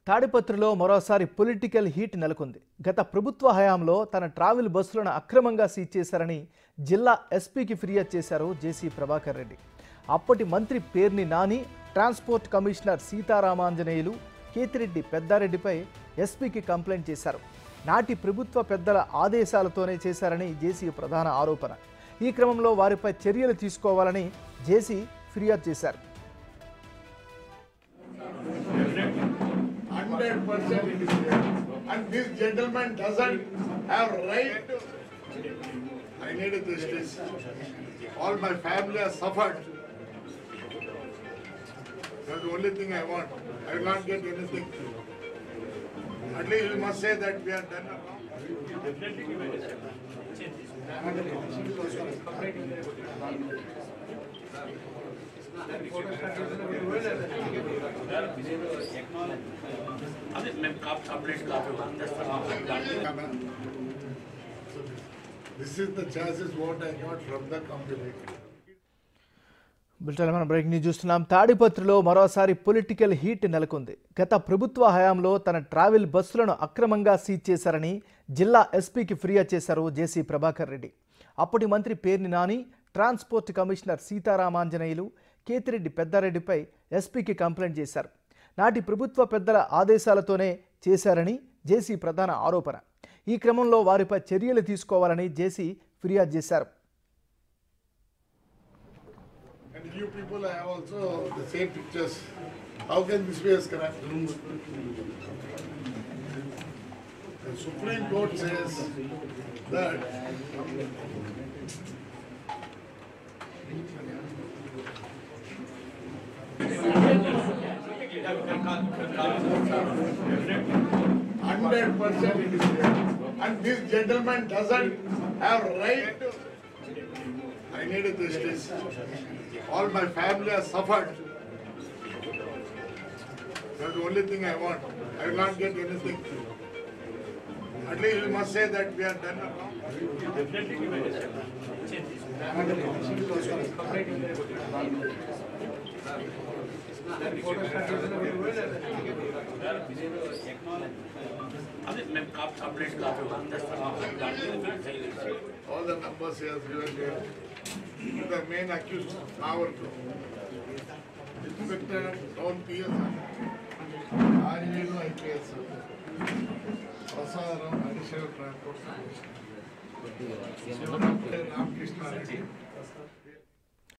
తాడిపత్రిలో మరోసారి political heat నెలకొంది. గత ప్రభుత్వ హయాంలో తన ట్రావెల్ బస్సులను అక్రమంగా సీజ్ చేశారని జిల్లా ఎస్పీకి ఫిర్యాదు చేశారు జేసీ ప్రభాకర్ రెడ్డి. అప్పటి మంత్రి పేర్ని నాని, ట్రాన్స్పోర్ట్ కమిషనర్ సీతారామాంజనేయులు, కేతిరెడ్డి పెద్దారెడ్డిపై ఎస్పీకి కంప్లైంట్ చేశారు. నాటి ప్రభుత్వ పెద్దల ఆదేశాలతోనే చేశారని జేసీ ప్రధాన ఆరోపణ. ఈ క్రమంలో వారిపై చర్యలు తీసుకోవాలని జేసీ ఫిర్యాదు చేశారు. 100% it is there. And this gentleman doesn't have right to... I need justice. All my family has suffered. That's the only thing I want. I will not get anything. At least you must say that we are done wrong. This is the chances what I got from the company. మనం breaking news చూస్తున్నాం. తాడిపత్రిలో మరోసారి political heat నెలకొంది. గత ప్రభుత్వ హయాంలో తన travel బస్సులను అక్రమంగా సీజ్ చేశారని జిల్లా ఎస్పీకి ఫిర్యాదు చేశారు జేసీ ప్రభాకర్ రెడ్డి. అప్పటి మంత్రి పేర్ని నాని, ట్రాన్స్పోర్ట్ కమిషనర్ సీతారామాంజనేయులు, కేతిరెడ్డి పెద్దారెడ్డిపై ఎస్పీకి కంప్లైంట్ చేశారు. నాటి ప్రభుత్వ పెద్దల ఆదేశాలతోనే చేశారని జేసీ ప్రధాన ఆరోపణ. ఈ క్రమంలో వారిపై చర్యలు తీసుకోవాలని జేసీ ఫిర్యాదు చేశారు. And you people have also the same pictures. How can this be as correct? The Supreme Court says that it is there. And this gentleman doesn't have right to... I need justice. All my family has suffered. That's the only thing I want. I will not get anything. At least you must say that we are done wrong. All the numbers he has given here. The main accused, our Inspector Town PS, IPS, Prasaram, Additional Transport, Ramakrishna Reddy.